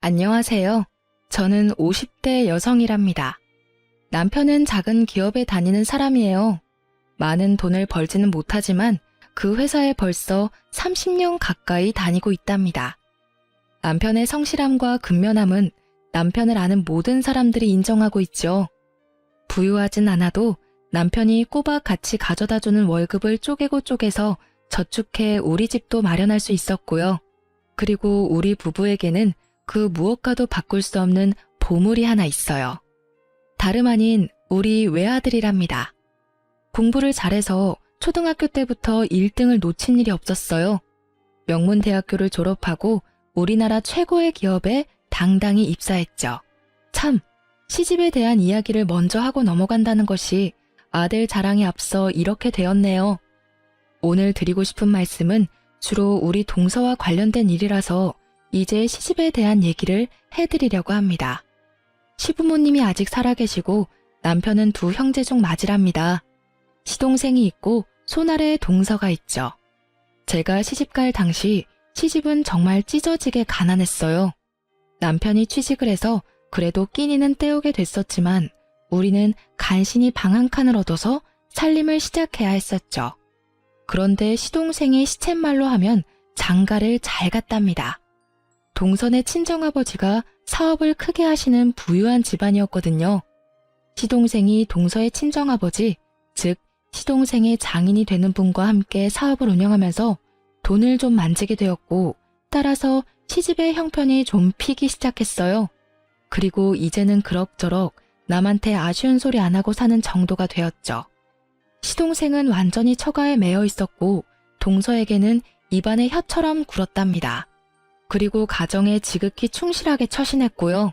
안녕하세요. 저는 50대 여성이랍니다. 남편은 작은 기업에 다니는 사람이에요. 많은 돈을 벌지는 못하지만 그 회사에 벌써 30년 가까이 다니고 있답니다. 남편의 성실함과 근면함은 남편을 아는 모든 사람들이 인정하고 있죠. 부유하진 않아도 남편이 꼬박 같이 가져다주는 월급을 쪼개고 쪼개서 저축해 우리 집도 마련할 수 있었고요. 그리고 우리 부부에게는 그 무엇과도 바꿀 수 없는 보물이 하나 있어요. 다름 아닌 우리 외아들이랍니다. 공부를 잘해서 초등학교 때부터 1등을 놓친 일이 없었어요. 명문대학교를 졸업하고 우리나라 최고의 기업에 당당히 입사했죠. 참, 시집에 대한 이야기를 먼저 하고 넘어간다는 것이 아들 자랑에 앞서 이렇게 되었네요. 오늘 드리고 싶은 말씀은 주로 우리 동서와 관련된 일이라서 이제 시집에 대한 얘기를 해드리려고 합니다. 시부모님이 아직 살아계시고 남편은 두 형제 중 맞이랍니다. 시동생이 있고 손아래에 동서가 있죠. 제가 시집갈 당시 시집은 정말 찢어지게 가난했어요. 남편이 취직을 해서 그래도 끼니는 때우게 됐었지만 우리는 간신히 방 한 칸을 얻어서 살림을 시작해야 했었죠. 그런데 시동생이 시쳇말로 하면 장가를 잘 갔답니다. 동선의 친정아버지가 사업을 크게 하시는 부유한 집안이었거든요. 시동생이 동서의 친정아버지, 즉 시동생의 장인이 되는 분과 함께 사업을 운영하면서 돈을 좀 만지게 되었고 따라서 시집의 형편이 좀 피기 시작했어요. 그리고 이제는 그럭저럭 남한테 아쉬운 소리 안 하고 사는 정도가 되었죠. 시동생은 완전히 처가에 매여 있었고 동서에게는 입안에 혀처럼 굴었답니다. 그리고 가정에 지극히 충실하게 처신했고요.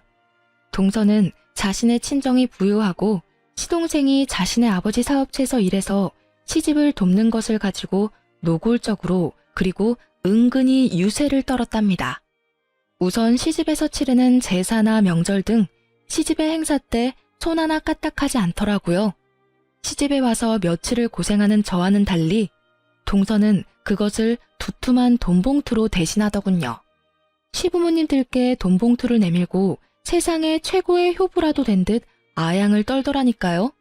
동서는 자신의 친정이 부유하고 시동생이 자신의 아버지 사업체에서 일해서 시집을 돕는 것을 가지고 노골적으로 그리고 은근히 유세를 떨었답니다. 우선 시집에서 치르는 제사나 명절 등 시집의 행사 때 손 하나 까딱하지 않더라고요. 시집에 와서 며칠을 고생하는 저와는 달리 동서는 그것을 두툼한 돈봉투로 대신하더군요. 시부모님들께 돈봉투를 내밀고 세상의 최고의 효부라도 된 듯 아양을 떨더라니까요.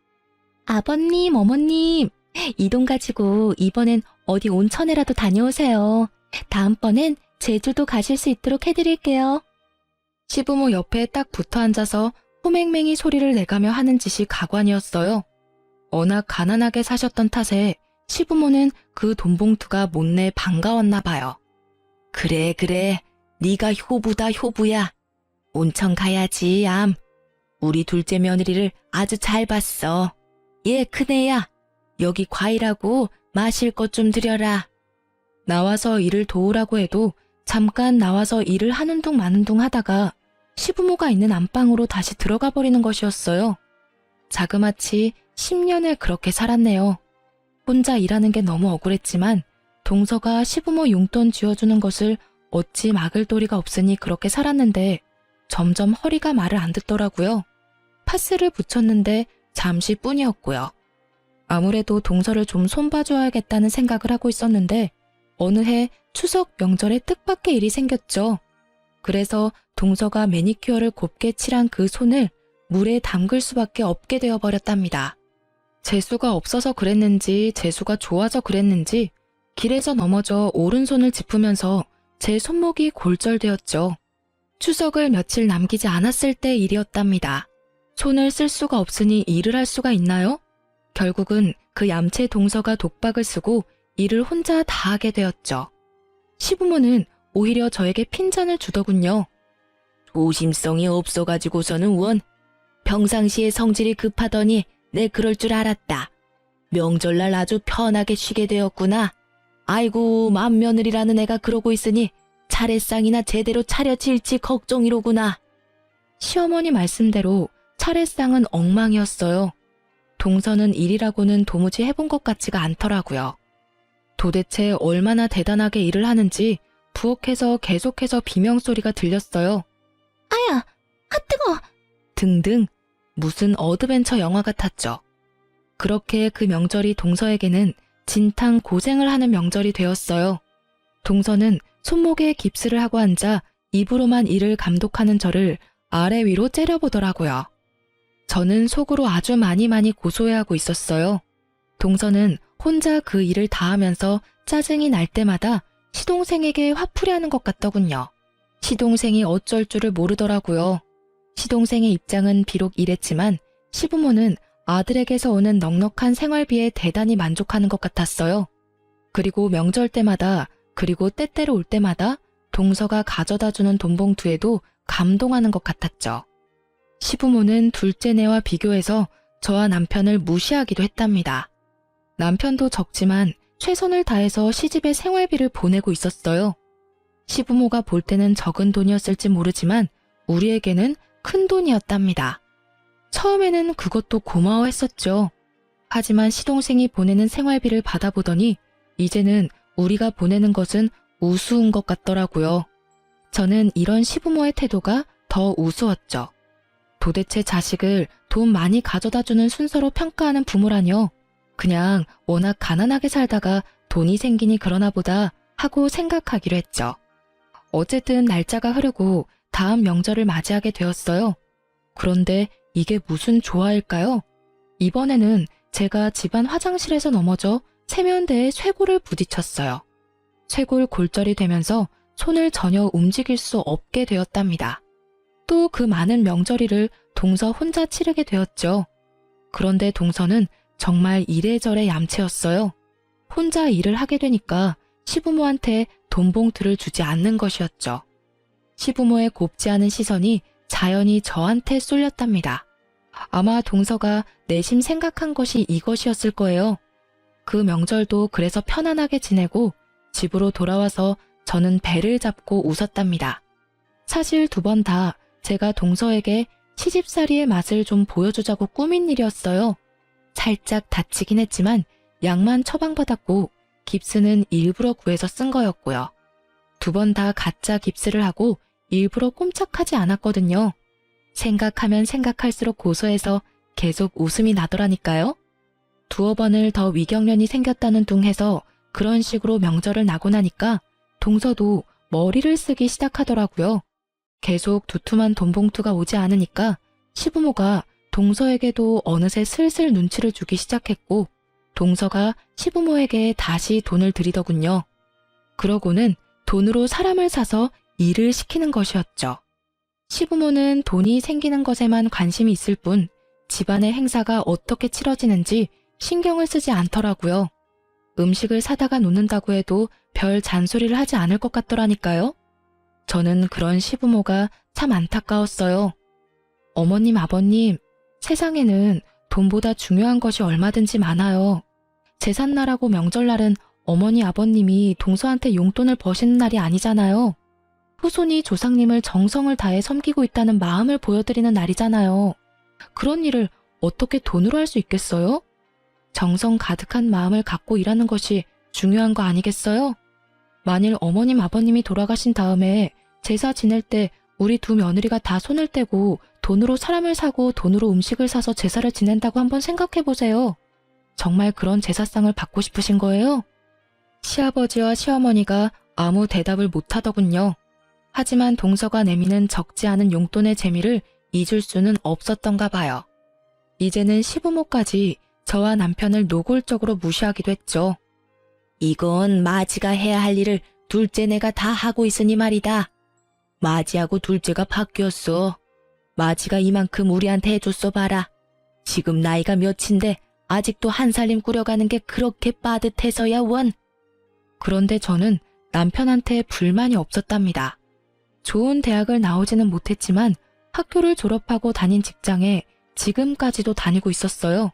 아버님, 어머님, 이 돈 가지고 이번엔 어디 온천에라도 다녀오세요. 다음번엔 제주도 가실 수 있도록 해드릴게요. 시부모 옆에 딱 붙어 앉아서 호맹맹이 소리를 내가며 하는 짓이 가관이었어요. 워낙 가난하게 사셨던 탓에 시부모는 그 돈봉투가 못내 반가웠나 봐요. 그래, 네가 효부다 효부야. 온천 가야지 암. 우리 둘째 며느리를 아주 잘 봤어. 얘 큰애야. 여기 과일하고 마실 것 좀 드려라. 나와서 일을 도우라고 해도 잠깐 나와서 일을 하는 둥 마는 둥 하다가 시부모가 있는 안방으로 다시 들어가 버리는 것이었어요. 자그마치 10년을 그렇게 살았네요. 혼자 일하는 게 너무 억울했지만 동서가 시부모 용돈 쥐어주는 것을 어찌 막을 도리가 없으니 그렇게 살았는데 점점 허리가 말을 안 듣더라고요. 파스를 붙였는데 잠시뿐이었고요. 아무래도 동서를 좀 손봐줘야겠다는 생각을 하고 있었는데 어느 해 추석 명절에 뜻밖의 일이 생겼죠. 그래서 동서가 매니큐어를 곱게 칠한 그 손을 물에 담글 수밖에 없게 되어버렸답니다. 재수가 없어서 그랬는지 재수가 좋아서 그랬는지 길에서 넘어져 오른손을 짚으면서 제 손목이 골절되었죠. 추석을 며칠 남기지 않았을 때 일이었답니다. 손을 쓸 수가 없으니 일을 할 수가 있나요? 결국은 그 얌체 동서가 독박을 쓰고 일을 혼자 다 하게 되었죠. 시부모는 오히려 저에게 핀잔을 주더군요. 조심성이 없어가지고서는 원. 평상시에 성질이 급하더니 내 그럴 줄 알았다. 명절날 아주 편하게 쉬게 되었구나. 아이고 맏며느리라는 애가 그러고 있으니 차례상이나 제대로 차려질지 걱정이로구나. 시어머니 말씀대로 차례상은 엉망이었어요. 동서는 일이라고는 도무지 해본 것 같지가 않더라고요. 도대체 얼마나 대단하게 일을 하는지 부엌에서 계속해서 비명소리가 들렸어요. 아야, 뜨거! 등등 무슨 어드벤처 영화 같았죠. 그렇게 그 명절이 동서에게는 진탕 고생을 하는 명절이 되었어요. 동서는 손목에 깁스를 하고 앉아 입으로만 일을 감독하는 저를 아래 위로 째려보더라고요. 저는 속으로 아주 많이 고소해하고 있었어요. 동서는 혼자 그 일을 다 하면서 짜증이 날 때마다 시동생에게 화풀이 하는 것 같더군요. 시동생이 어쩔 줄을 모르더라고요. 시동생의 입장은 비록 이랬지만 시부모는 아들에게서 오는 넉넉한 생활비에 대단히 만족하는 것 같았어요. 그리고 명절 때마다 그리고 때때로 올 때마다 동서가 가져다주는 돈봉투에도 감동하는 것 같았죠. 시부모는 둘째네와 비교해서 저와 남편을 무시하기도 했답니다. 남편도 적지만 최선을 다해서 시집에 생활비를 보내고 있었어요. 시부모가 볼 때는 적은 돈이었을지 모르지만 우리에게는 큰 돈이었답니다. 처음에는 그것도 고마워했었죠. 하지만 시동생이 보내는 생활비를 받아보더니 이제는 우리가 보내는 것은 우스운 것 같더라고요. 저는 이런 시부모의 태도가 더 우스웠죠. 도대체 자식을 돈 많이 가져다주는 순서로 평가하는 부모라뇨. 그냥 워낙 가난하게 살다가 돈이 생기니 그러나 보다 하고 생각하기로 했죠. 어쨌든 날짜가 흐르고 다음 명절을 맞이하게 되었어요. 그런데 이게 무슨 조화일까요? 이번에는 제가 집안 화장실에서 넘어져 세면대에 쇄골을 부딪혔어요. 쇄골 골절이 되면서 손을 전혀 움직일 수 없게 되었답니다. 또 그 많은 명절일을 동서 혼자 치르게 되었죠. 그런데 동서는 정말 이래저래 얌체였어요. 혼자 일을 하게 되니까 시부모한테 돈봉투를 주지 않는 것이었죠. 시부모의 곱지 않은 시선이 자연히 저한테 쏠렸답니다. 아마 동서가 내심 생각한 것이 이것이었을 거예요. 그 명절도 그래서 편안하게 지내고 집으로 돌아와서 저는 배를 잡고 웃었답니다. 사실 2번 다 제가 동서에게 시집살이의 맛을 좀 보여주자고 꾸민 일이었어요. 살짝 다치긴 했지만 약만 처방받았고 깁스는 일부러 구해서 쓴 거였고요. 2번 다 가짜 깁스를 하고 일부러 꼼짝하지 않았거든요. 생각하면 생각할수록 고소해서 계속 웃음이 나더라니까요. 2번을 더 위경련이 생겼다는 둥 해서 그런 식으로 명절을 나고 나니까 동서도 머리를 쓰기 시작하더라고요. 계속 두툼한 돈봉투가 오지 않으니까 시부모가 동서에게도 어느새 슬슬 눈치를 주기 시작했고 동서가 시부모에게 다시 돈을 드리더군요. 그러고는 돈으로 사람을 사서 일을 시키는 것이었죠. 시부모는 돈이 생기는 것에만 관심이 있을 뿐 집안의 행사가 어떻게 치러지는지 신경을 쓰지 않더라고요. 음식을 사다가 놓는다고 해도 별 잔소리를 하지 않을 것 같더라니까요. 저는 그런 시부모가 참 안타까웠어요. 어머님, 아버님, 세상에는 돈보다 중요한 것이 얼마든지 많아요. 제삿날하고 명절날은 어머니, 아버님이 동서한테 용돈을 버시는 날이 아니잖아요. 후손이 조상님을 정성을 다해 섬기고 있다는 마음을 보여드리는 날이잖아요. 그런 일을 어떻게 돈으로 할 수 있겠어요? 정성 가득한 마음을 갖고 일하는 것이 중요한 거 아니겠어요? 만일 어머님, 아버님이 돌아가신 다음에 제사 지낼 때 우리 2 며느리가 다 손을 떼고 돈으로 사람을 사고 돈으로 음식을 사서 제사를 지낸다고 한번 생각해 보세요. 정말 그런 제사상을 받고 싶으신 거예요? 시아버지와 시어머니가 아무 대답을 못하더군요. 하지만 동서가 내미는 적지 않은 용돈의 재미를 잊을 수는 없었던가 봐요. 이제는 시부모까지 저와 남편을 노골적으로 무시하기도 했죠. 이건 마지가 해야 할 일을 둘째네가 다 하고 있으니 말이다. 마지하고 둘째가 바뀌었어. 마지가 이만큼 우리한테 해줬어 봐라. 지금 나이가 몇인데 아직도 한 살림 꾸려가는 게 그렇게 빠듯해서야 원. 그런데 저는 남편한테 불만이 없었답니다. 좋은 대학을 나오지는 못했지만 학교를 졸업하고 다닌 직장에 지금까지도 다니고 있었어요.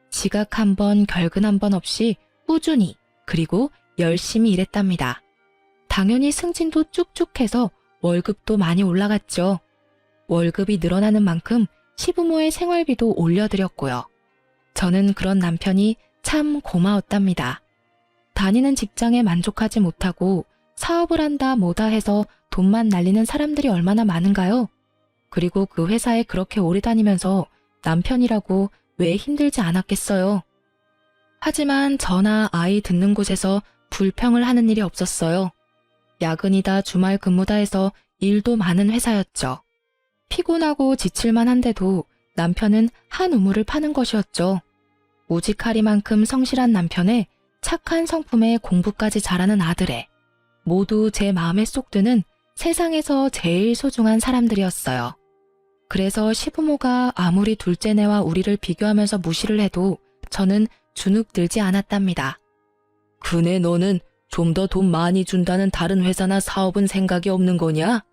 지각 한 번, 결근 한 번 없이 꾸준히 그리고 열심히 일했답니다. 당연히 승진도 쭉쭉 해서 월급도 많이 올라갔죠. 월급이 늘어나는 만큼 시부모의 생활비도 올려드렸고요. 저는 그런 남편이 참 고마웠답니다. 다니는 직장에 만족하지 못하고 사업을 한다 뭐다 해서 돈만 날리는 사람들이 얼마나 많은가요? 그리고 그 회사에 그렇게 오래 다니면서 남편이라고 왜 힘들지 않았겠어요? 하지만 저나 아이 듣는 곳에서 불평을 하는 일이 없었어요. 야근이다 주말 근무다 해서 일도 많은 회사였죠. 피곤하고 지칠만 한데도 남편은 한 우물을 파는 것이었죠. 우직하리만큼 성실한 남편에 착한 성품에 공부까지 잘하는 아들에 모두 제 마음에 쏙 드는 세상에서 제일 소중한 사람들이었어요. 그래서 시부모가 아무리 둘째네와 우리를 비교하면서 무시를 해도 저는 주눅 들지 않았답니다. 그네 너는 좀 더 돈 많이 준다는 다른 회사나 사업은 생각이 없는 거냐?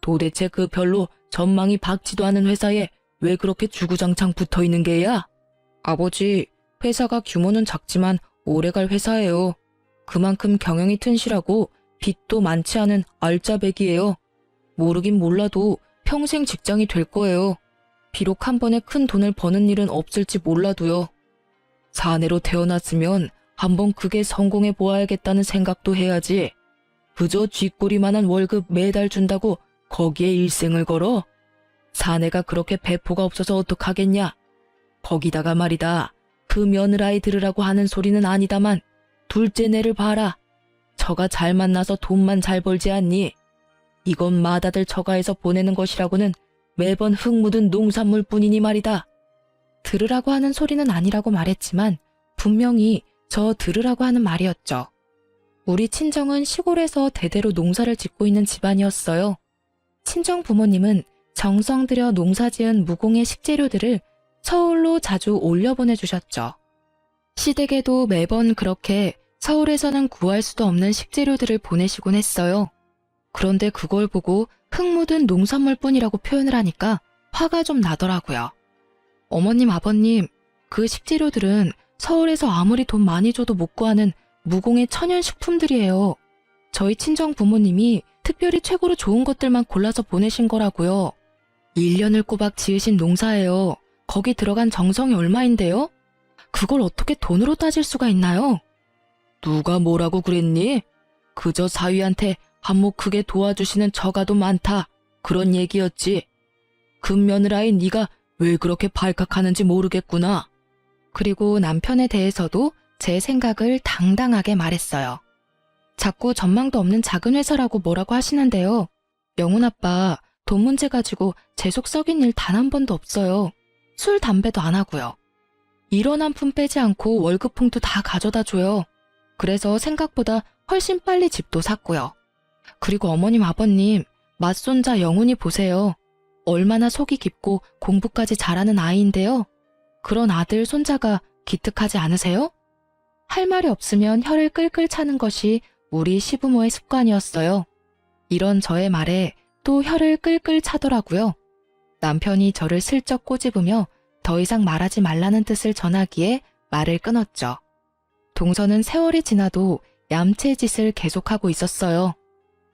도대체 그 별로 전망이 밝지도 않은 회사에 왜 그렇게 주구장창 붙어 있는 게야? 아버지, 회사가 규모는 작지만 오래갈 회사예요. 그만큼 경영이 튼실하고 빚도 많지 않은 알짜배기예요. 모르긴 몰라도 평생 직장이 될 거예요. 비록 한 번에 큰 돈을 버는 일은 없을지 몰라도요. 사내로 태어났으면 한번 그게 성공해 보아야겠다는 생각도 해야지. 그저 쥐꼬리만한 월급 매달 준다고 거기에 일생을 걸어? 사내가 그렇게 배포가 없어서 어떡하겠냐? 거기다가 말이다. 그 며느라이 들으라고 하는 소리는 아니다만 둘째네를 봐라. 처가 잘 만나서 돈만 잘 벌지 않니? 이건 맏아들 처가에서 보내는 것이라고는 매번 흙 묻은 농산물 뿐이니 말이다. 들으라고 하는 소리는 아니라고 말했지만 분명히 저 들으라고 하는 말이었죠. 우리 친정은 시골에서 대대로 농사를 짓고 있는 집안이었어요. 친정 부모님은 정성 들여 농사지은 무공의 식재료들을 서울로 자주 올려보내주셨죠. 시댁에도 매번 그렇게 서울에서는 구할 수도 없는 식재료들을 보내시곤 했어요. 그런데 그걸 보고 흙 묻은 농산물뿐이라고 표현을 하니까 화가 좀 나더라고요. 어머님, 아버님, 그 식재료들은 서울에서 아무리 돈 많이 줘도 못 구하는 무공의 천연식품들이에요. 저희 친정 부모님이 특별히 최고로 좋은 것들만 골라서 보내신 거라고요. 1년을 꼬박 지으신 농사예요. 거기 들어간 정성이 얼마인데요? 그걸 어떻게 돈으로 따질 수가 있나요? 누가 뭐라고 그랬니? 그저 사위한테 한몫 크게 도와주시는 처가도 많다. 그런 얘기였지. 금며느라이 네가 왜 그렇게 발칵하는지 모르겠구나. 그리고 남편에 대해서도 제 생각을 당당하게 말했어요. 자꾸 전망도 없는 작은 회사라고 뭐라고 하시는데요. 영훈 아빠, 돈 문제 가지고 제 속 썩인 일 단 한 번도 없어요. 술, 담배도 안 하고요. 일원 한 푼 빼지 않고 월급 봉투 다 가져다 줘요. 그래서 생각보다 훨씬 빨리 집도 샀고요. 그리고 어머님, 아버님, 맏손자 영훈이 보세요. 얼마나 속이 깊고 공부까지 잘하는 아이인데요. 그런 아들, 손자가 기특하지 않으세요? 할 말이 없으면 혀를 끌끌 차는 것이 우리 시부모의 습관이었어요. 이런 저의 말에 또 혀를 끌끌 차더라고요. 남편이 저를 슬쩍 꼬집으며 더 이상 말하지 말라는 뜻을 전하기에 말을 끊었죠. 동서는 세월이 지나도 얌체짓을 계속하고 있었어요.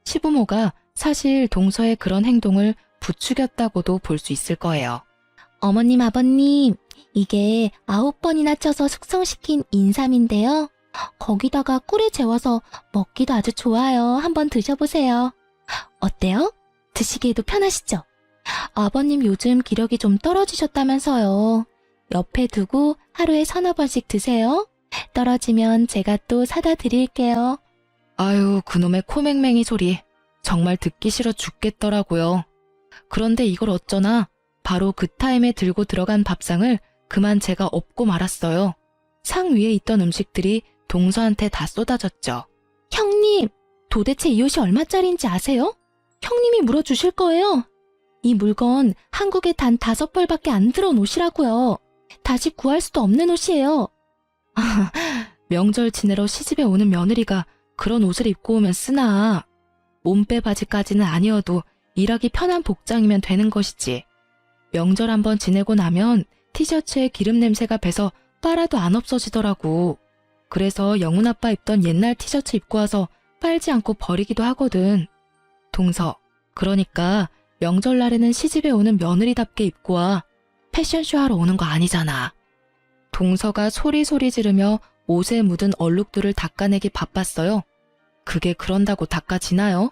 시부모가 사실 동서의 그런 행동을 부추겼다고도 볼 수 있을 거예요. 어머님, 아버님, 이게 9번이나 쳐서 숙성시킨 인삼인데요. 거기다가 꿀에 재워서 먹기도 아주 좋아요. 한번 드셔보세요. 어때요? 드시기에도 편하시죠? 아버님 요즘 기력이 좀 떨어지셨다면서요. 옆에 두고 하루에 3-4번씩 드세요. 떨어지면 제가 또 사다 드릴게요. 아유, 그놈의 코맹맹이 소리. 정말 듣기 싫어 죽겠더라고요. 그런데 이걸 어쩌나 바로 그 타임에 들고 들어간 밥상을 그만 제가 엎고 말았어요. 상 위에 있던 음식들이 동서한테 다 쏟아졌죠. 형님, 도대체 이 옷이 얼마짜리인지 아세요? 형님이 물어주실 거예요. 이 물건 한국에 단 5벌밖에 안 들어온 옷이라고요. 다시 구할 수도 없는 옷이에요. 명절 지내러 시집에 오는 며느리가 그런 옷을 입고 오면 쓰나. 몸빼 바지까지는 아니어도 일하기 편한 복장이면 되는 것이지. 명절 한번 지내고 나면 티셔츠에 기름 냄새가 배서 빨아도 안 없어지더라고. 그래서 영훈 아빠 입던 옛날 티셔츠 입고 와서 빨지 않고 버리기도 하거든. 동서, 그러니까 명절날에는 시집에 오는 며느리답게 입고 와. 패션쇼 하러 오는 거 아니잖아. 동서가 소리소리 지르며 옷에 묻은 얼룩들을 닦아내기 바빴어요. 그게 그런다고 닦아지나요?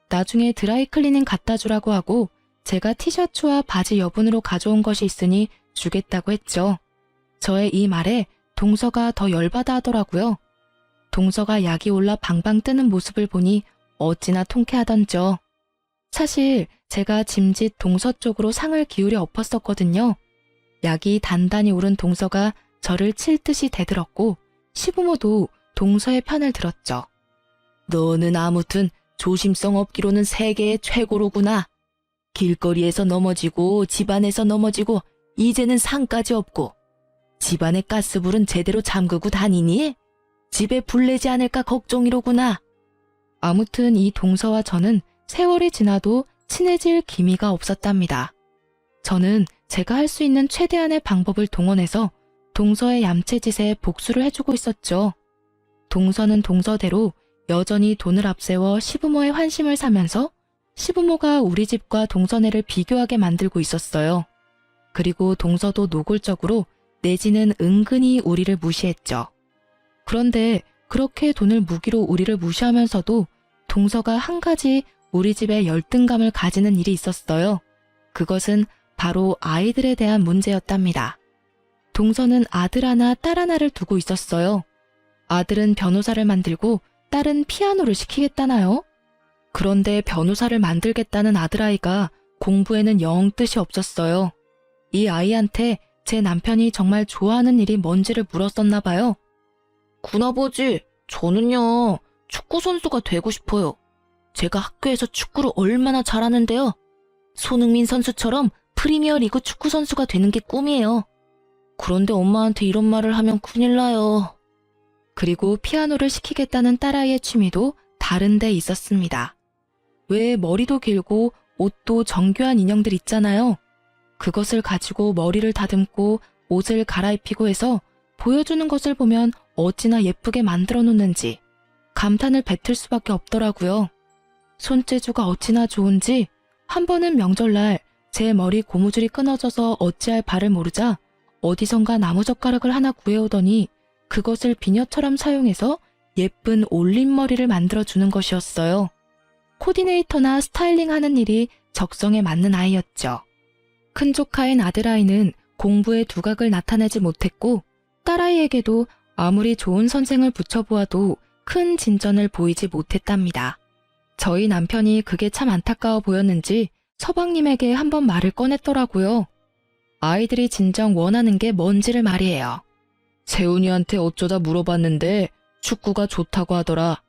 나중에 드라이클리닝 갖다 주라고 하고 제가 티셔츠와 바지 여분으로 가져온 것이 있으니 주겠다고 했죠. 저의 이 말에 동서가 더 열받아 하더라고요. 동서가 약이 올라 방방 뜨는 모습을 보니 어찌나 통쾌하던죠. 사실 제가 짐짓 동서 쪽으로 상을 기울여 엎었었거든요. 약이 단단히 오른 동서가 저를 칠 듯이 대들었고 시부모도 동서의 편을 들었죠. 너는 아무튼 조심성 없기로는 세계의 최고로구나. 길거리에서 넘어지고 집안에서 넘어지고 이제는 상까지 없고 집안의 가스불은 제대로 잠그고 다니니? 집에 불 내지 않을까 걱정이로구나. 아무튼 이 동서와 저는 세월이 지나도 친해질 기미가 없었답니다. 저는 제가 할 수 있는 최대한의 방법을 동원해서 동서의 얌체짓에 복수를 해주고 있었죠. 동서는 동서대로 여전히 돈을 앞세워 시부모의 환심을 사면서 시부모가 우리 집과 동서네를 비교하게 만들고 있었어요. 그리고 동서도 노골적으로 내지는 은근히 우리를 무시했죠. 그런데 그렇게 돈을 무기로 우리를 무시하면서도 동서가 한 가지 우리 집에 열등감을 가지는 일이 있었어요. 그것은 바로 아이들에 대한 문제였답니다. 동서는 아들 하나, 딸 하나를 두고 있었어요. 아들은 변호사를 만들고 딸은 피아노를 시키겠다나요? 그런데 변호사를 만들겠다는 아들아이가 공부에는 영 뜻이 없었어요. 이 아이한테 제 남편이 정말 좋아하는 일이 뭔지를 물었었나 봐요. 군아버지, 저는요, 축구선수가 되고 싶어요. 제가 학교에서 축구를 얼마나 잘하는데요. 손흥민 선수처럼 프리미어리그 축구선수가 되는 게 꿈이에요. 그런데 엄마한테 이런 말을 하면 큰일 나요. 그리고 피아노를 시키겠다는 딸아이의 취미도 다른 데 있었습니다. 왜 머리도 길고 옷도 정교한 인형들 있잖아요. 그것을 가지고 머리를 다듬고 옷을 갈아입히고 해서 보여주는 것을 보면 어찌나 예쁘게 만들어 놓는지 감탄을 뱉을 수밖에 없더라고요. 손재주가 어찌나 좋은지 한 번은 명절날 제 머리 고무줄이 끊어져서 어찌할 바를 모르자 어디선가 나무젓가락을 하나 구해오더니 그것을 비녀처럼 사용해서 예쁜 올림머리를 만들어주는 것이었어요. 코디네이터나 스타일링 하는 일이 적성에 맞는 아이였죠. 큰 조카인 아들아이는 공부의 두각을 나타내지 못했고 딸아이에게도 아무리 좋은 선생을 붙여보아도 큰 진전을 보이지 못했답니다. 저희 남편이 그게 참 안타까워 보였는지 서방님에게 한번 말을 꺼냈더라고요. 아이들이 진정 원하는 게 뭔지를 말이에요. 세훈이한테 어쩌다 물어봤는데 축구가 좋다고 하더라.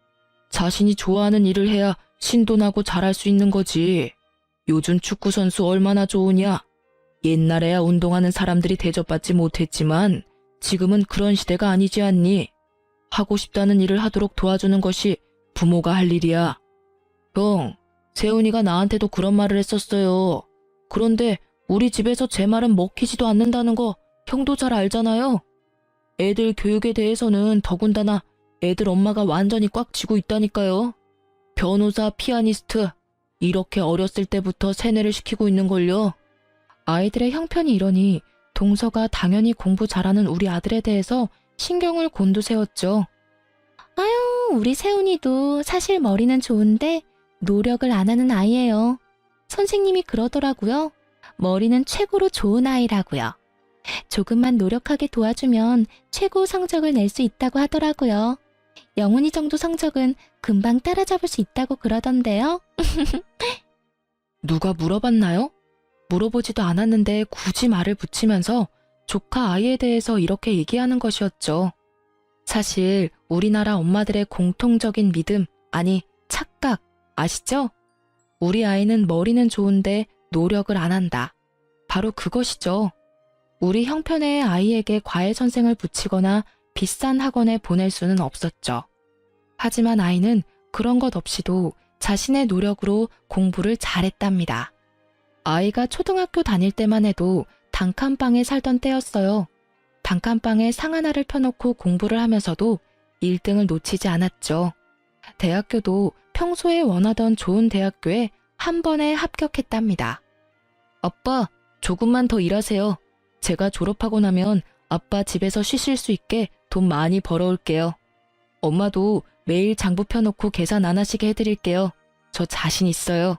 자신이 좋아하는 일을 해야 신도나고 잘할 수 있는 거지. 요즘 축구 선수 얼마나 좋으냐. 옛날에야 운동하는 사람들이 대접받지 못했지만 지금은 그런 시대가 아니지 않니? 하고 싶다는 일을 하도록 도와주는 것이 부모가 할 일이야. 형, 세훈이가 나한테도 그런 말을 했었어요. 그런데 우리 집에서 제 말은 먹히지도 않는다는 거 형도 잘 알잖아요. 애들 교육에 대해서는 더군다나 애들 엄마가 완전히 꽉 쥐고 있다니까요. 변호사, 피아니스트 이렇게 어렸을 때부터 세뇌를 시키고 있는걸요. 아이들의 형편이 이러니 동서가 당연히 공부 잘하는 우리 아들에 대해서 신경을 곤두세웠죠. 아유, 우리 세훈이도 사실 머리는 좋은데 노력을 안 하는 아이예요. 선생님이 그러더라고요. 머리는 최고로 좋은 아이라고요. 조금만 노력하게 도와주면 최고 성적을 낼 수 있다고 하더라고요. 영훈이 정도 성적은 금방 따라잡을 수 있다고 그러던데요. 누가 물어봤나요? 물어보지도 않았는데 굳이 말을 붙이면서 조카 아이에 대해서 이렇게 얘기하는 것이었죠. 사실 우리나라 엄마들의 공통적인 믿음, 아니 착각 아시죠? 우리 아이는 머리는 좋은데 노력을 안 한다. 바로 그것이죠. 우리 형편의 아이에게 과외 선생을 붙이거나 비싼 학원에 보낼 수는 없었죠. 하지만 아이는 그런 것 없이도 자신의 노력으로 공부를 잘했답니다. 아이가 초등학교 다닐 때만 해도 단칸방에 살던 때였어요. 단칸방에 상 하나를 펴놓고 공부를 하면서도 1등을 놓치지 않았죠. 대학교도 평소에 원하던 좋은 대학교에 한 번에 합격했답니다. 아빠, 조금만 더 일하세요. 제가 졸업하고 나면 아빠 집에서 쉬실 수 있게 돈 많이 벌어올게요. 엄마도 매일 장부 펴놓고 계산 안 하시게 해드릴게요. 저 자신 있어요.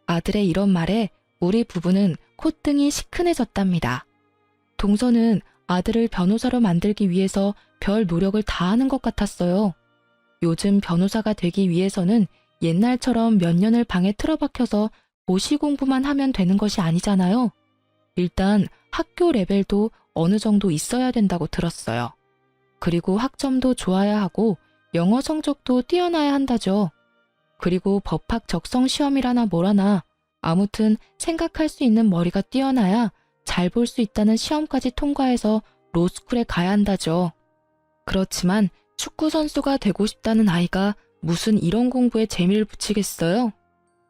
아들의 이런 말에 우리 부부는 콧등이 시큰해졌답니다. 동서는 아들을 변호사로 만들기 위해서 별 노력을 다하는 것 같았어요. 요즘 변호사가 되기 위해서는 옛날처럼 몇 년을 방에 틀어박혀서 고시 공부만 하면 되는 것이 아니잖아요. 일단 학교 레벨도 어느 정도 있어야 된다고 들었어요. 그리고 학점도 좋아야 하고 영어 성적도 뛰어나야 한다죠. 그리고 법학 적성 시험이라나 뭐라나 아무튼 생각할 수 있는 머리가 뛰어나야 잘 볼 수 있다는 시험까지 통과해서 로스쿨에 가야 한다죠. 그렇지만 축구 선수가 되고 싶다는 아이가 무슨 이런 공부에 재미를 붙이겠어요?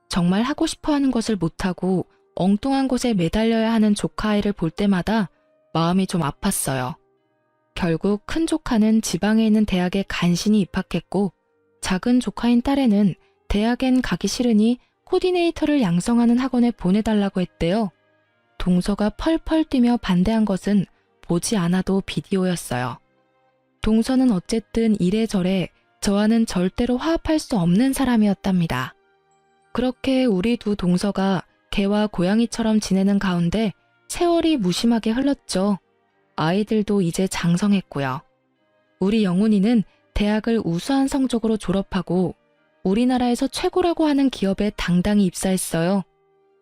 정말 하고 싶어 하는 것을 못하고 엉뚱한 곳에 매달려야 하는 조카 아이를 볼 때마다 마음이 좀 아팠어요. 결국 큰 조카는 지방에 있는 대학에 간신히 입학했고 작은 조카인 딸애는 대학엔 가기 싫으니 코디네이터를 양성하는 학원에 보내달라고 했대요. 동서가 펄펄 뛰며 반대한 것은 보지 않아도 비디오였어요. 동서는 어쨌든 이래저래 저와는 절대로 화합할 수 없는 사람이었답니다. 그렇게 우리 두 동서가 개와 고양이처럼 지내는 가운데 세월이 무심하게 흘렀죠. 아이들도 이제 장성했고요. 우리 영훈이는 대학을 우수한 성적으로 졸업하고 우리나라에서 최고라고 하는 기업에 당당히 입사했어요.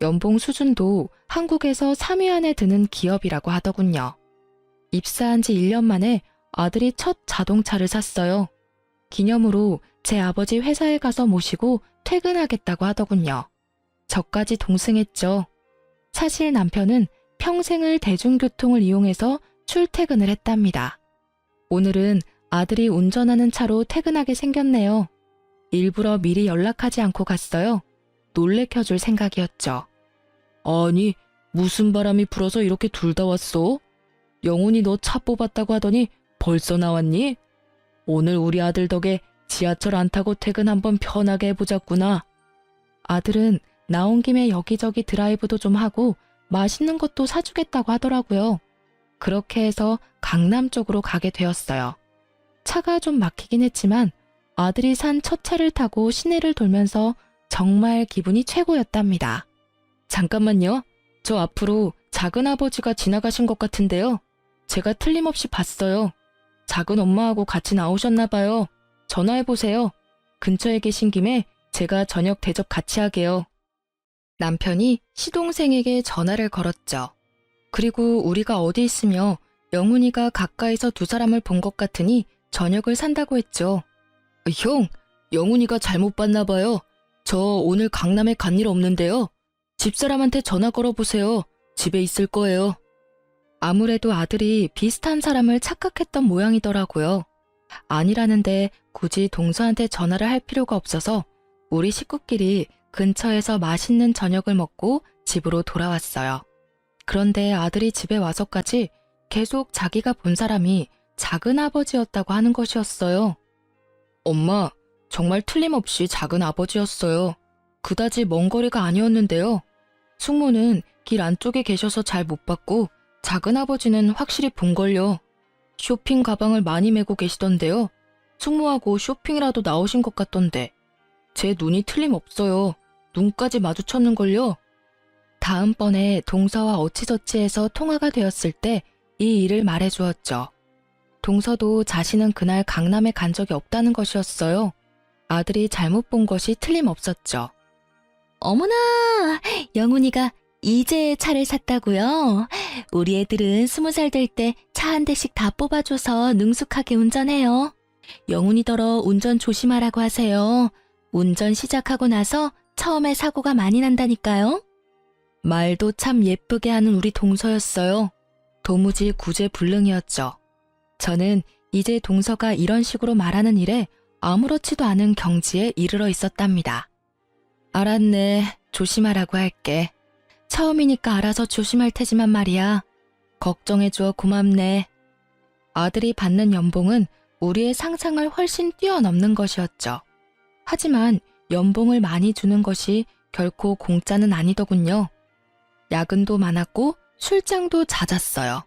연봉 수준도 한국에서 3위 안에 드는 기업이라고 하더군요. 입사한 지 1년 만에 아들이 첫 자동차를 샀어요. 기념으로 제 아버지 회사에 가서 모시고 퇴근하겠다고 하더군요. 저까지 동승했죠. 사실 남편은 평생을 대중교통을 이용해서 출퇴근을 했답니다. 오늘은 아들이 운전하는 차로 퇴근하게 생겼네요. 일부러 미리 연락하지 않고 갔어요. 놀래켜줄 생각이었죠. 아니, 무슨 바람이 불어서 이렇게 둘 다 왔어? 영훈이 너 차 뽑았다고 하더니 벌써 나왔니? 오늘 우리 아들 덕에 지하철 안 타고 퇴근 한번 편하게 해보자꾸나. 아들은 나온 김에 여기저기 드라이브도 좀 하고 맛있는 것도 사주겠다고 하더라고요. 그렇게 해서 강남 쪽으로 가게 되었어요. 차가 좀 막히긴 했지만 아들이 산 첫 차를 타고 시내를 돌면서 정말 기분이 최고였답니다. 잠깐만요. 저 앞으로 작은아버지가 지나가신 것 같은데요. 제가 틀림없이 봤어요. 작은 엄마하고 같이 나오셨나 봐요. 전화해보세요. 근처에 계신 김에 제가 저녁 대접 같이 하게요. 남편이 시동생에게 전화를 걸었죠. 그리고 우리가 어디 있으며 영훈이가 가까이서 두 사람을 본 것 같으니 저녁을 산다고 했죠. 형, 영훈이가 잘못 봤나 봐요. 저 오늘 강남에 간 일 없는데요. 집사람한테 전화 걸어보세요. 집에 있을 거예요. 아무래도 아들이 비슷한 사람을 착각했던 모양이더라고요. 아니라는데 굳이 동서한테 전화를 할 필요가 없어서 우리 식구끼리 근처에서 맛있는 저녁을 먹고 집으로 돌아왔어요. 그런데 아들이 집에 와서까지 계속 자기가 본 사람이 작은아버지였다고 하는 것이었어요. 엄마, 정말 틀림없이 작은아버지였어요. 그다지 먼 거리가 아니었는데요. 숙모는 길 안쪽에 계셔서 잘 못 봤고 작은아버지는 확실히 본걸요. 쇼핑 가방을 많이 메고 계시던데요. 숙모하고 쇼핑이라도 나오신 것 같던데. 제 눈이 틀림없어요. 눈까지 마주쳤는걸요. 다음번에 동서와 어찌저찌해서 통화가 되었을 때 이 일을 말해주었죠. 동서도 자신은 그날 강남에 간 적이 없다는 것이었어요. 아들이 잘못 본 것이 틀림없었죠. 어머나, 영훈이가 이제 차를 샀다고요? 우리 애들은 20살 될 때 차 한 대씩 다 뽑아줘서 능숙하게 운전해요. 영훈이더러 운전 조심하라고 하세요. 운전 시작하고 나서 처음에 사고가 많이 난다니까요. 말도 참 예쁘게 하는 우리 동서였어요. 도무지 구제불능이었죠. 저는 이제 동서가 이런 식으로 말하는 일에 아무렇지도 않은 경지에 이르러 있었답니다. 알았네. 조심하라고 할게. 처음이니까 알아서 조심할 테지만 말이야. 걱정해줘 고맙네. 아들이 받는 연봉은 우리의 상상을 훨씬 뛰어넘는 것이었죠. 하지만 연봉을 많이 주는 것이 결코 공짜는 아니더군요. 야근도 많았고 출장도 잦았어요.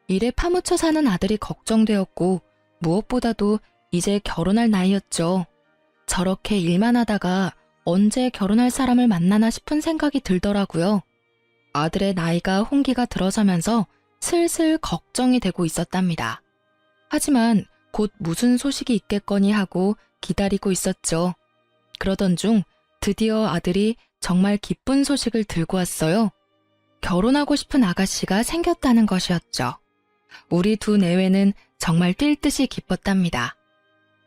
일에 파묻혀 사는 아들이 걱정되었고 무엇보다도 이제 결혼할 나이였죠. 저렇게 일만 하다가 언제 결혼할 사람을 만나나 싶은 생각이 들더라고요. 아들의 나이가 홍기가 들어서면서 슬슬 걱정이 되고 있었답니다. 하지만 곧 무슨 소식이 있겠거니 하고 기다리고 있었죠. 그러던 중 드디어 아들이 정말 기쁜 소식을 들고 왔어요. 결혼하고 싶은 아가씨가 생겼다는 것이었죠. 우리 두 내외는 정말 뛸 듯이 기뻤답니다.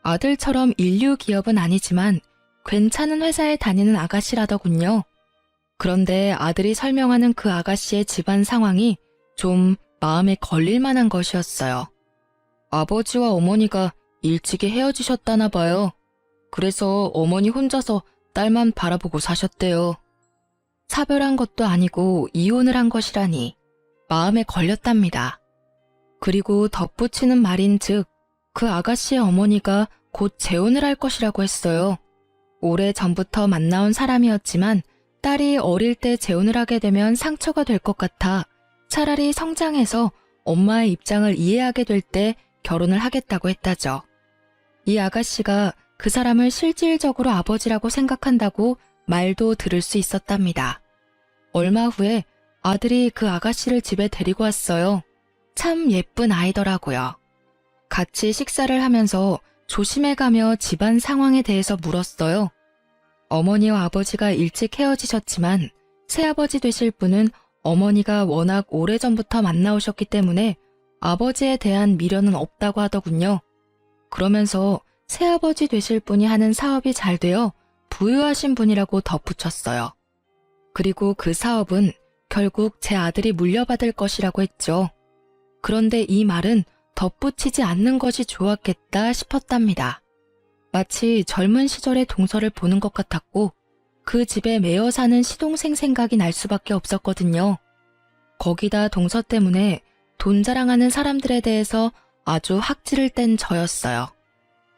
아들처럼 인류 기업은 아니지만 괜찮은 회사에 다니는 아가씨라더군요. 그런데 아들이 설명하는 그 아가씨의 집안 상황이 좀 마음에 걸릴 만한 것이었어요. 아버지와 어머니가 일찍이 헤어지셨다나 봐요. 그래서 어머니 혼자서 딸만 바라보고 사셨대요. 사별한 것도 아니고 이혼을 한 것이라니 마음에 걸렸답니다. 그리고 덧붙이는 말인즉 그 아가씨의 어머니가 곧 재혼을 할 것이라고 했어요. 오래 전부터 만나온 사람이었지만 딸이 어릴 때 재혼을 하게 되면 상처가 될 것 같아 차라리 성장해서 엄마의 입장을 이해하게 될 때 결혼을 하겠다고 했다죠. 이 아가씨가 그 사람을 실질적으로 아버지라고 생각한다고 말도 들을 수 있었답니다. 얼마 후에 아들이 그 아가씨를 집에 데리고 왔어요. 참 예쁜 아이더라고요. 같이 식사를 하면서 조심해가며 집안 상황에 대해서 물었어요. 어머니와 아버지가 일찍 헤어지셨지만 새아버지 되실 분은 어머니가 워낙 오래전부터 만나오셨기 때문에 아버지에 대한 미련은 없다고 하더군요. 그러면서 새아버지 되실 분이 하는 사업이 잘 되어 부유하신 분이라고 덧붙였어요. 그리고 그 사업은 결국 제 아들이 물려받을 것이라고 했죠. 그런데 이 말은 덧붙이지 않는 것이 좋았겠다 싶었답니다. 마치 젊은 시절의 동서를 보는 것 같았고 그 집에 매여 사는 시동생 생각이 날 수밖에 없었거든요. 거기다 동서 때문에 돈 자랑하는 사람들에 대해서 아주 학지를 뗀 저였어요.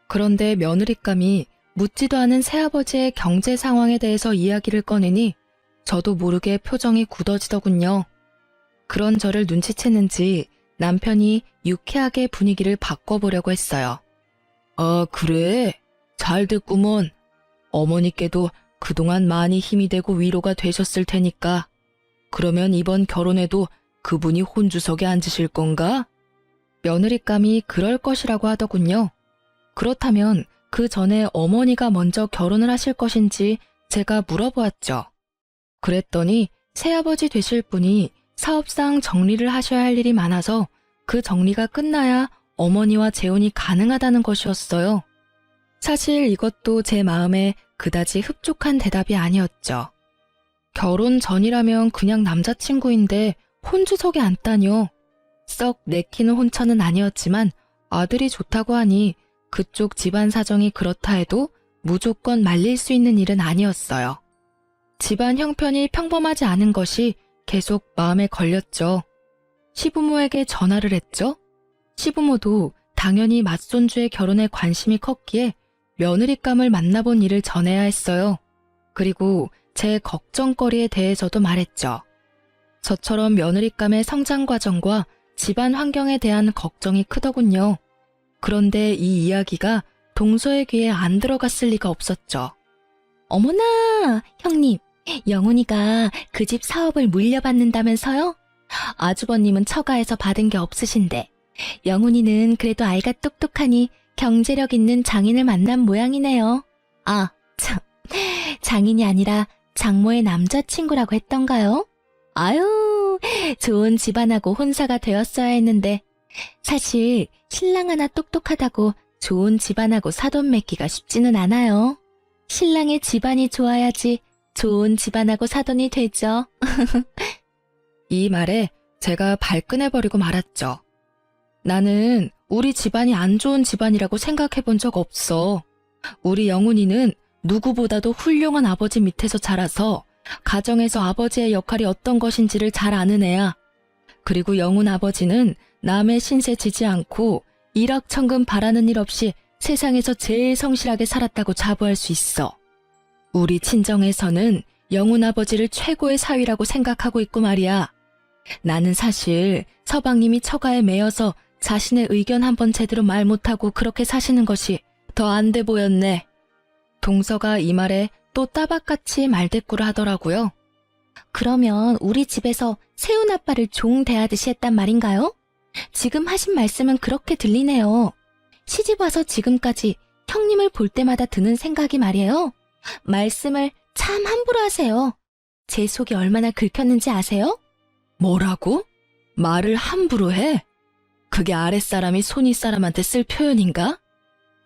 그런데 며느리감이 묻지도 않은 새아버지의 경제 상황에 대해서 이야기를 꺼내니 저도 모르게 표정이 굳어지더군요. 그런 저를 눈치챘는지 남편이 유쾌하게 분위기를 바꿔보려고 했어요. 아, 그래? 잘 됐구먼. 어머니께도 그동안 많이 힘이 되고 위로가 되셨을 테니까. 그러면 이번 결혼에도 그분이 혼주석에 앉으실 건가? 며느리감이 그럴 것이라고 하더군요. 그렇다면 그 전에 어머니가 먼저 결혼을 하실 것인지 제가 물어보았죠. 그랬더니 새아버지 되실 분이 사업상 정리를 하셔야 할 일이 많아서 그 정리가 끝나야 어머니와 재혼이 가능하다는 것이었어요. 사실 이것도 제 마음에 그다지 흡족한 대답이 아니었죠. 결혼 전이라면 그냥 남자친구인데 혼주석에 앉다뇨. 썩 내키는 혼처는 아니었지만 아들이 좋다고 하니 그쪽 집안 사정이 그렇다 해도 무조건 말릴 수 있는 일은 아니었어요. 집안 형편이 평범하지 않은 것이 계속 마음에 걸렸죠. 시부모에게 전화를 했죠. 시부모도 당연히 맏손주의 결혼에 관심이 컸기에 며느리감을 만나본 일을 전해야 했어요. 그리고 제 걱정거리에 대해서도 말했죠. 저처럼 며느리감의 성장 과정과 집안 환경에 대한 걱정이 크더군요. 그런데 이 이야기가 동서의 귀에 안 들어갔을 리가 없었죠. 어머나, 형님, 영훈이가 그 집 사업을 물려받는다면서요? 아주버님은 처가에서 받은 게 없으신데 영훈이는 그래도 아이가 똑똑하니 경제력 있는 장인을 만난 모양이네요. 아, 참, 장인이 아니라 장모의 남자친구라고 했던가요? 아유, 좋은 집안하고 혼사가 되었어야 했는데 사실 신랑 하나 똑똑하다고 좋은 집안하고 사돈 맺기가 쉽지는 않아요. 신랑의 집안이 좋아야지 좋은 집안하고 사돈이 되죠. 이 말에 제가 발끈해버리고 말았죠. 나는 우리 집안이 안 좋은 집안이라고 생각해 본 적 없어. 우리 영훈이는 누구보다도 훌륭한 아버지 밑에서 자라서 가정에서 아버지의 역할이 어떤 것인지를 잘 아는 애야. 그리고 영훈 아버지는 남의 신세 지지 않고 일확천금 바라는 일 없이 세상에서 제일 성실하게 살았다고 자부할 수 있어. 우리 친정에서는 영훈 아버지를 최고의 사위라고 생각하고 있고 말이야. 나는 사실 서방님이 처가에 매여서 자신의 의견 한번 제대로 말 못하고 그렇게 사시는 것이 더 안 돼 보였네. 동서가 이 말에 또 따박같이 말대꾸를 하더라고요. 그러면 우리 집에서 세훈 아빠를 종 대하듯이 했단 말인가요? 지금 하신 말씀은 그렇게 들리네요. 시집 와서 지금까지 형님을 볼 때마다 드는 생각이 말이에요. 말씀을 참 함부로 하세요. 제 속이 얼마나 긁혔는지 아세요? 뭐라고? 말을 함부로 해? 그게 아랫사람이 손윗사람한테 쓸 표현인가?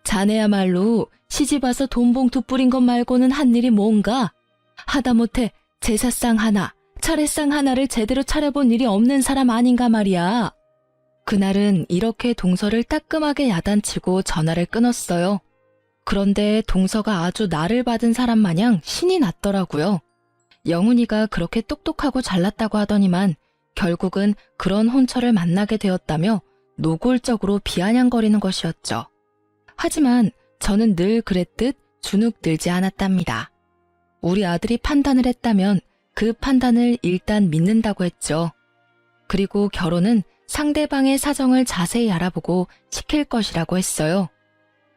자네야말로 시집와서 돈봉투 뿌린 것 말고는 한 일이 뭔가? 하다못해 제사상 하나, 차례상 하나를 제대로 차려본 일이 없는 사람 아닌가 말이야. 그날은 이렇게 동서를 따끔하게 야단치고 전화를 끊었어요. 그런데 동서가 아주 나를 받은 사람 마냥 신이 났더라고요. 영훈이가 그렇게 똑똑하고 잘났다고 하더니만 결국은 그런 혼처를 만나게 되었다며 노골적으로 비아냥거리는 것이었죠. 하지만 저는 늘 그랬듯 주눅 들지 않았답니다. 우리 아들이 판단을 했다면 그 판단을 일단 믿는다고 했죠. 그리고 결혼은 상대방의 사정을 자세히 알아보고 시킬 것이라고 했어요.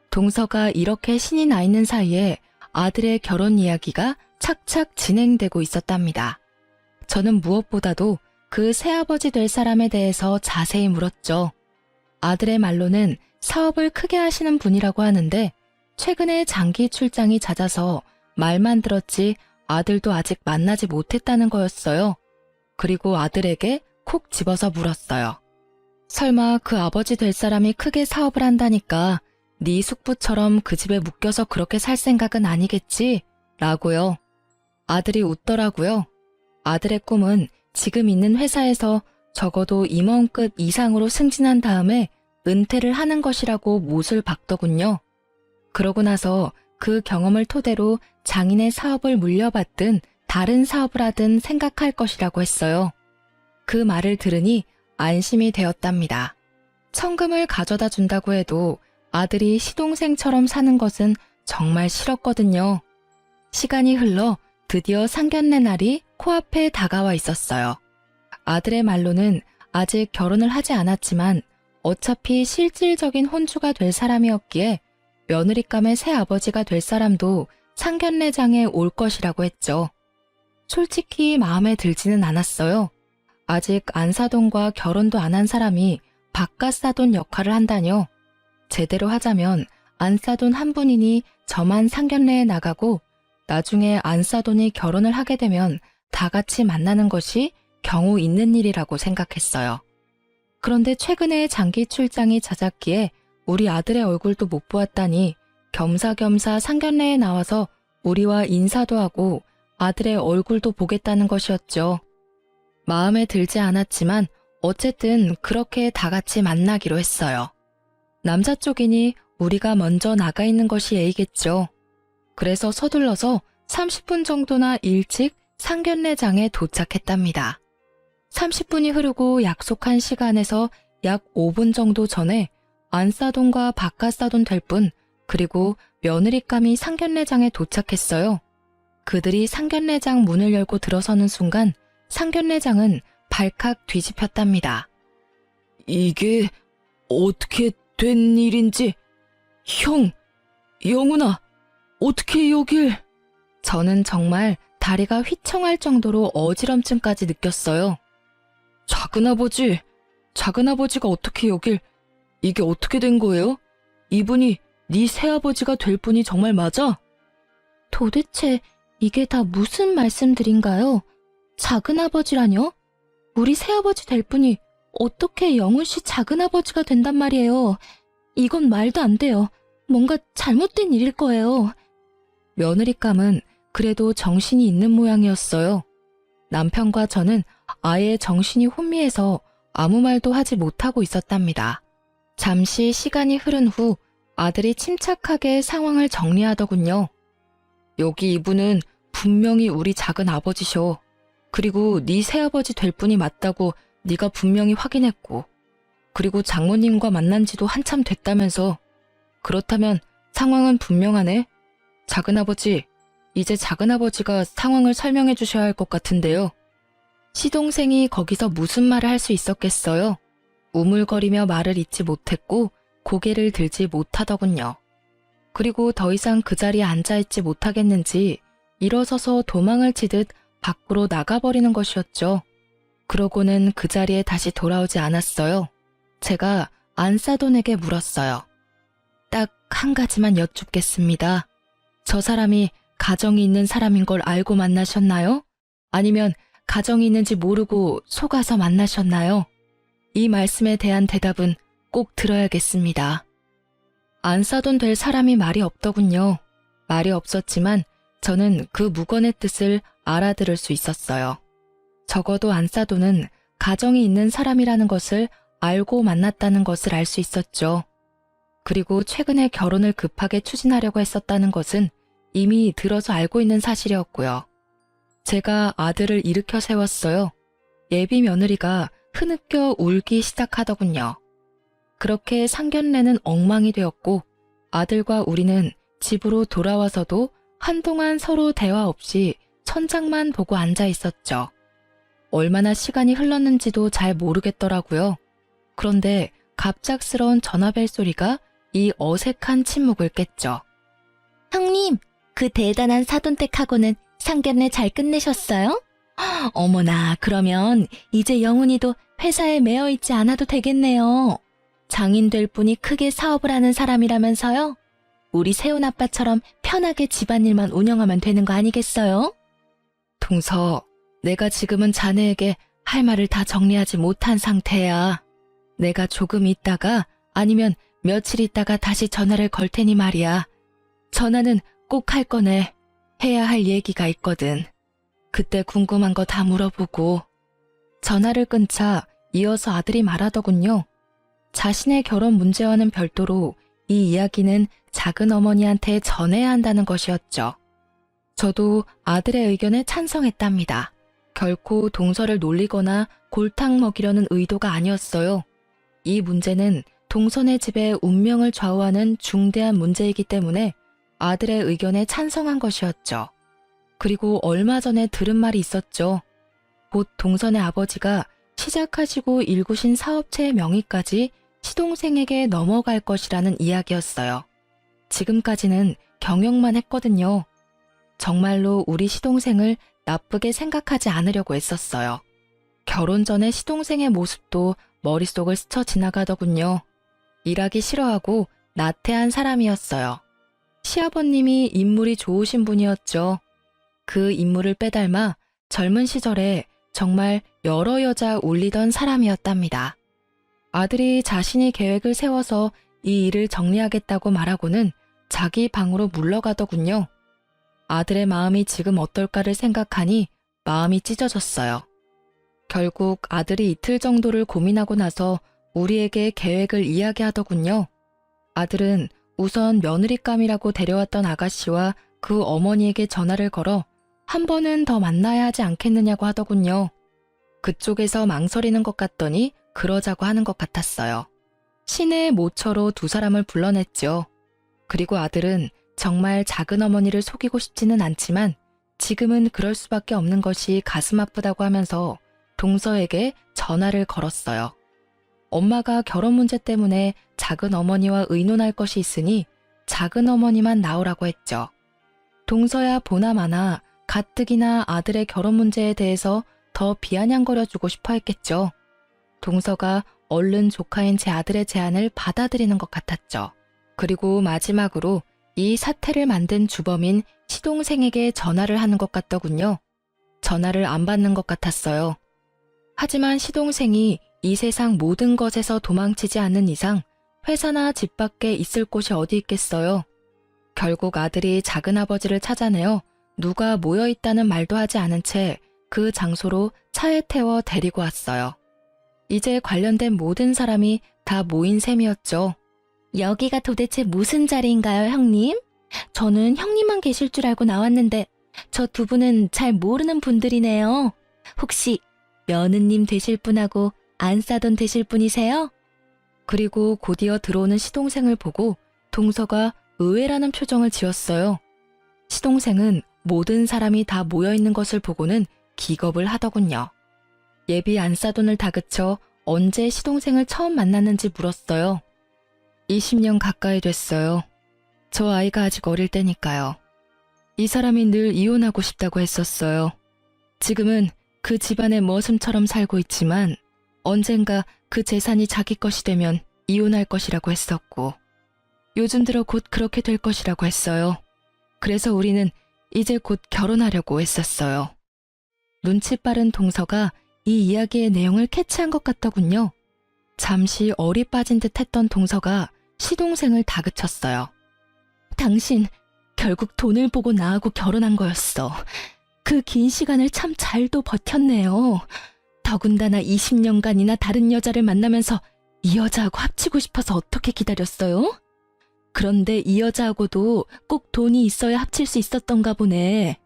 동서가 이렇게 신이 나 있는 사이에 아들의 결혼 이야기가 착착 진행되고 있었답니다. 저는 무엇보다도 그 새아버지 될 사람에 대해서 자세히 물었죠. 아들의 말로는 사업을 크게 하시는 분이라고 하는데 최근에 장기 출장이 잦아서 말만 들었지 아들도 아직 만나지 못했다는 거였어요. 그리고 아들에게 콕 집어서 물었어요. 설마 그 아버지 될 사람이 크게 사업을 한다니까 네 숙부처럼 그 집에 묶여서 그렇게 살 생각은 아니겠지? 라고요. 아들이 웃더라고요. 아들의 꿈은 지금 있는 회사에서 적어도 임원급 이상으로 승진한 다음에 은퇴를 하는 것이라고 못을 박더군요. 그러고 나서 그 경험을 토대로 장인의 사업을 물려받든 다른 사업을 하든 생각할 것이라고 했어요. 그 말을 들으니 안심이 되었답니다. 천금을 가져다 준다고 해도 아들이 시동생처럼 사는 것은 정말 싫었거든요. 시간이 흘러 드디어 상견례 날이 코앞에 다가와 있었어요. 아들의 말로는 아직 결혼을 하지 않았지만 어차피 실질적인 혼주가 될 사람이었기에 며느리감의 새아버지가 될 사람도 상견례장에 올 것이라고 했죠. 솔직히 마음에 들지는 않았어요. 아직 안사돈과 결혼도 안 한 사람이 바깥사돈 역할을 한다뇨. 제대로 하자면 안사돈 한 분이니 저만 상견례에 나가고 나중에 안사돈이 결혼을 하게 되면 다 같이 만나는 것이 경우 있는 일이라고 생각했어요. 그런데 최근에 장기 출장이 잦았기에 우리 아들의 얼굴도 못 보았다니 겸사겸사 상견례에 나와서 우리와 인사도 하고 아들의 얼굴도 보겠다는 것이었죠. 마음에 들지 않았지만 어쨌든 그렇게 다 같이 만나기로 했어요. 남자 쪽이니 우리가 먼저 나가 있는 것이 예의겠죠. 그래서 서둘러서 30분 정도나 일찍 상견례장에 도착했답니다. 30분이 흐르고 약속한 시간에서 약 5분 정도 전에 안사돈과 바깥사돈 될 분, 그리고 며느리감이 상견례장에 도착했어요. 그들이 상견례장 문을 열고 들어서는 순간 상견례장은 발칵 뒤집혔답니다. 이게 어떻게 된 일인지, 형, 영훈아, 어떻게 여길... 저는 정말 다리가 휘청할 정도로 어지럼증까지 느꼈어요. 작은아버지가 어떻게 여길... 이게 어떻게 된 거예요? 이분이 네 새아버지가 될 분이 정말 맞아? 도대체 이게 다 무슨 말씀들인가요? 작은아버지라뇨? 우리 새아버지 될 분이 어떻게 영훈 씨 작은아버지가 된단 말이에요. 이건 말도 안 돼요. 뭔가 잘못된 일일 거예요. 며느리감은 그래도 정신이 있는 모양이었어요. 남편과 저는 아예 정신이 혼미해서 아무 말도 하지 못하고 있었답니다. 잠시 시간이 흐른 후 아들이 침착하게 상황을 정리하더군요. 여기 이분은 분명히 우리 작은 아버지셔. 그리고 네 새아버지 될 분이 맞다고 네가 분명히 확인했고, 그리고 장모님과 만난 지도 한참 됐다면서. 그렇다면 상황은 분명하네. 작은아버지, 이제 작은아버지가 상황을 설명해 주셔야 할 것 같은데요. 시동생이 거기서 무슨 말을 할 수 있었겠어요? 우물거리며 말을 잇지 못했고 고개를 들지 못하더군요. 그리고 더 이상 그 자리에 앉아있지 못하겠는지 일어서서 도망을 치듯 밖으로 나가버리는 것이었죠. 그러고는 그 자리에 다시 돌아오지 않았어요. 제가 안사돈에게 물었어요. 딱 한 가지만 여쭙겠습니다. 저 사람이 가정이 있는 사람인 걸 알고 만나셨나요? 아니면 가정이 있는지 모르고 속아서 만나셨나요? 이 말씀에 대한 대답은 꼭 들어야겠습니다. 안 싸돈 될 사람이 말이 없더군요. 말이 없었지만 저는 그 묵언의 뜻을 알아들을 수 있었어요. 적어도 안 싸돈은 가정이 있는 사람이라는 것을 알고 만났다는 것을 알 수 있었죠. 그리고 최근에 결혼을 급하게 추진하려고 했었다는 것은 이미 들어서 알고 있는 사실이었고요. 제가 아들을 일으켜 세웠어요. 예비 며느리가 흐느껴 울기 시작하더군요. 그렇게 상견례는 엉망이 되었고 아들과 우리는 집으로 돌아와서도 한동안 서로 대화 없이 천장만 보고 앉아 있었죠. 얼마나 시간이 흘렀는지도 잘 모르겠더라고요. 그런데 갑작스러운 전화벨 소리가 이 어색한 침묵을 깼죠. 형님, 그 대단한 사돈댁하고는 상견례 잘 끝내셨어요? 어머나, 그러면 이제 영훈이도 회사에 매여 있지 않아도 되겠네요. 장인 될 분이 크게 사업을 하는 사람이라면서요? 우리 세훈 아빠처럼 편하게 집안일만 운영하면 되는 거 아니겠어요? 동서, 내가 지금은 자네에게 할 말을 다 정리하지 못한 상태야. 내가 조금 있다가 아니면 며칠 있다가 다시 전화를 걸 테니 말이야. 전화는 꼭 할 거네. 해야 할 얘기가 있거든. 그때 궁금한 거 다 물어보고. 전화를 끊자 이어서 아들이 말하더군요. 자신의 결혼 문제와는 별도로 이 이야기는 작은 어머니한테 전해야 한다는 것이었죠. 저도 아들의 의견에 찬성했답니다. 결코 동서를 놀리거나 골탕 먹이려는 의도가 아니었어요. 이 문제는 동선의 집의 운명을 좌우하는 중대한 문제이기 때문에 아들의 의견에 찬성한 것이었죠. 그리고 얼마 전에 들은 말이 있었죠. 곧 동선의 아버지가 시작하시고 일구신 사업체의 명의까지 시동생에게 넘어갈 것이라는 이야기였어요. 지금까지는 경영만 했거든요. 정말로 우리 시동생을 나쁘게 생각하지 않으려고 했었어요. 결혼 전에 시동생의 모습도 머릿속을 스쳐 지나가더군요. 일하기 싫어하고 나태한 사람이었어요. 시아버님이 인물이 좋으신 분이었죠. 그 인물을 빼닮아 젊은 시절에 정말 여러 여자 울리던 사람이었답니다. 아들이 자신이 계획을 세워서 이 일을 정리하겠다고 말하고는 자기 방으로 물러가더군요. 아들의 마음이 지금 어떨까를 생각하니 마음이 찢어졌어요. 결국 아들이 이틀 정도를 고민하고 나서 우리에게 계획을 이야기하더군요. 아들은 우선 며느리감이라고 데려왔던 아가씨와 그 어머니에게 전화를 걸어 한 번은 더 만나야 하지 않겠느냐고 하더군요. 그쪽에서 망설이는 것 같더니 그러자고 하는 것 같았어요. 시내의 모처로 두 사람을 불러냈죠. 그리고 아들은 정말 작은 어머니를 속이고 싶지는 않지만 지금은 그럴 수밖에 없는 것이 가슴 아프다고 하면서 동서에게 전화를 걸었어요. 엄마가 결혼 문제 때문에 작은 어머니와 의논할 것이 있으니 작은 어머니만 나오라고 했죠. 동서야 보나마나 가뜩이나 아들의 결혼 문제에 대해서 더 비아냥거려주고 싶어 했겠죠. 동서가 얼른 조카인 제 아들의 제안을 받아들이는 것 같았죠. 그리고 마지막으로 이 사태를 만든 주범인 시동생에게 전화를 하는 것 같더군요. 전화를 안 받는 것 같았어요. 하지만 시동생이 이 세상 모든 것에서 도망치지 않는 이상 회사나 집 밖에 있을 곳이 어디 있겠어요. 결국 아들이 작은아버지를 찾아내어 누가 모여있다는 말도 하지 않은 채 그 장소로 차에 태워 데리고 왔어요. 이제 관련된 모든 사람이 다 모인 셈이었죠. 여기가 도대체 무슨 자리인가요, 형님? 저는 형님만 계실 줄 알고 나왔는데 저 두 분은 잘 모르는 분들이네요. 혹시 며느님 되실 분하고 안싸돈 되실 분이세요? 그리고 곧이어 들어오는 시동생을 보고 동서가 의외라는 표정을 지었어요. 시동생은 모든 사람이 다 모여있는 것을 보고는 기겁을 하더군요. 예비 안싸돈을 다그쳐 언제 시동생을 처음 만났는지 물었어요. 20년 가까이 됐어요. 저 아이가 아직 어릴 때니까요. 이 사람이 늘 이혼하고 싶다고 했었어요. 지금은 그 집안의 머슴처럼 살고 있지만 언젠가 그 재산이 자기 것이 되면 이혼할 것이라고 했었고 요즘 들어 곧 그렇게 될 것이라고 했어요. 그래서 우리는 이제 곧 결혼하려고 했었어요. 눈치 빠른 동서가 이 이야기의 내용을 캐치한 것 같더군요. 잠시 얼이 빠진 듯 했던 동서가 시동생을 다그쳤어요. 당신 결국 돈을 보고 나하고 결혼한 거였어. 그 긴 시간을 참 잘도 버텼네요. 더군다나 20년간이나 다른 여자를 만나면서 이 여자하고 합치고 싶어서 어떻게 기다렸어요? 그런데 이 여자하고도 꼭 돈이 있어야 합칠 수 있었던가 보네.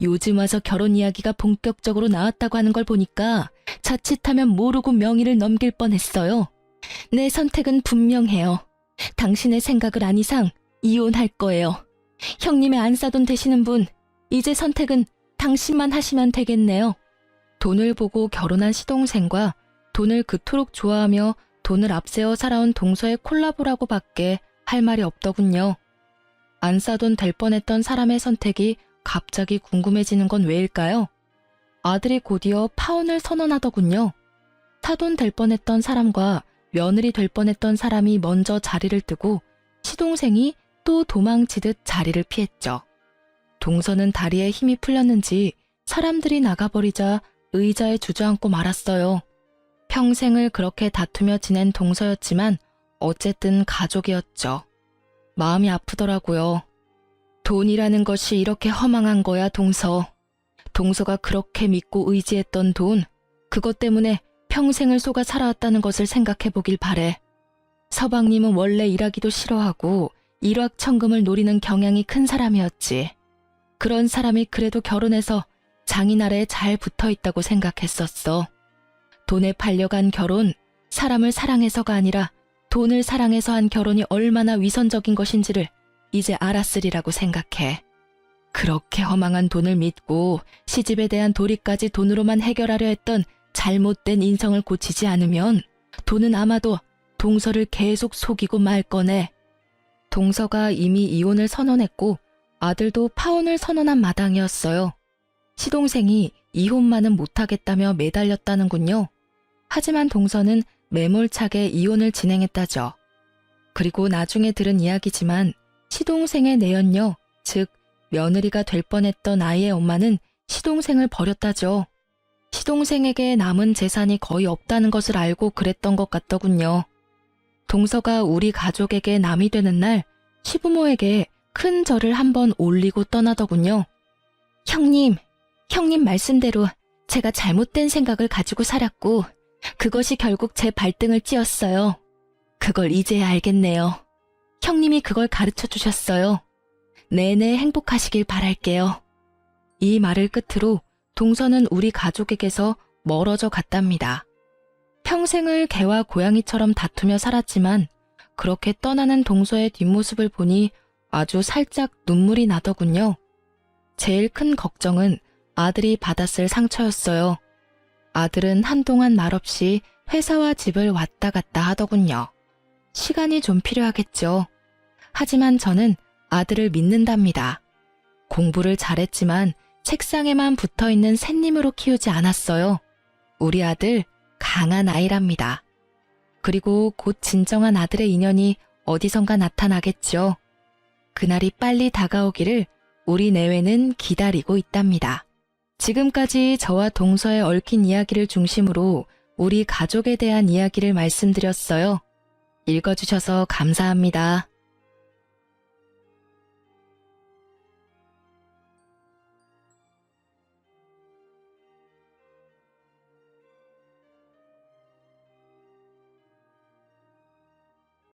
요즘 와서 결혼 이야기가 본격적으로 나왔다고 하는 걸 보니까 자칫하면 모르고 명의를 넘길 뻔했어요. 내 선택은 분명해요. 당신의 생각을 안 이상 이혼할 거예요. 형님의 안싸돈 되시는 분, 이제 선택은 당신만 하시면 되겠네요. 돈을 보고 결혼한 시동생과 돈을 그토록 좋아하며 돈을 앞세워 살아온 동서의 콜라보라고 밖에 할 말이 없더군요. 안싸돈 될 뻔했던 사람의 선택이 갑자기 궁금해지는 건 왜일까요? 아들이 곧이어 파혼을 선언하더군요. 사돈 될 뻔했던 사람과 며느리 될 뻔했던 사람이 먼저 자리를 뜨고 시동생이 또 도망치듯 자리를 피했죠. 동서는 다리에 힘이 풀렸는지 사람들이 나가버리자 의자에 주저앉고 말았어요. 평생을 그렇게 다투며 지낸 동서였지만 어쨌든 가족이었죠. 마음이 아프더라고요. 돈이라는 것이 이렇게 허망한 거야, 동서. 동서가 그렇게 믿고 의지했던 돈, 그것 때문에 평생을 속아 살아왔다는 것을 생각해보길 바래. 서방님은 원래 일하기도 싫어하고 일확천금을 노리는 경향이 큰 사람이었지. 그런 사람이 그래도 결혼해서 장인 아래에 잘 붙어있다고 생각했었어. 돈에 팔려간 결혼, 사람을 사랑해서가 아니라 돈을 사랑해서 한 결혼이 얼마나 위선적인 것인지를 이제 알았으리라고 생각해. 그렇게 허망한 돈을 믿고 시집에 대한 도리까지 돈으로만 해결하려 했던 잘못된 인성을 고치지 않으면 돈은 아마도 동서를 계속 속이고 말 거네. 동서가 이미 이혼을 선언했고 아들도 파혼을 선언한 마당이었어요. 시동생이 이혼만은 못하겠다며 매달렸다는군요. 하지만 동서는 매몰차게 이혼을 진행했다죠. 그리고 나중에 들은 이야기지만 시동생의 내연녀, 즉 며느리가 될 뻔했던 아이의 엄마는 시동생을 버렸다죠. 시동생에게 남은 재산이 거의 없다는 것을 알고 그랬던 것 같더군요. 동서가 우리 가족에게 남이 되는 날 시부모에게 큰 절을 한번 올리고 떠나더군요. 형님 말씀대로 제가 잘못된 생각을 가지고 살았고 그것이 결국 제 발등을 찧었어요. 그걸 이제야 알겠네요. 형님이 그걸 가르쳐 주셨어요. 내내 행복하시길 바랄게요. 이 말을 끝으로 동서는 우리 가족에게서 멀어져 갔답니다. 평생을 개와 고양이처럼 다투며 살았지만 그렇게 떠나는 동서의 뒷모습을 보니 아주 살짝 눈물이 나더군요. 제일 큰 걱정은 아들이 받았을 상처였어요. 아들은 한동안 말없이 회사와 집을 왔다 갔다 하더군요. 시간이 좀 필요하겠죠. 하지만 저는 아들을 믿는답니다. 공부를 잘했지만 책상에만 붙어있는 샌님으로 키우지 않았어요. 우리 아들 강한 아이랍니다. 그리고 곧 진정한 아들의 인연이 어디선가 나타나겠죠. 그날이 빨리 다가오기를 우리 내외는 기다리고 있답니다. 지금까지 저와 동서의 얽힌 이야기를 중심으로 우리 가족에 대한 이야기를 말씀드렸어요. 읽어주셔서 감사합니다.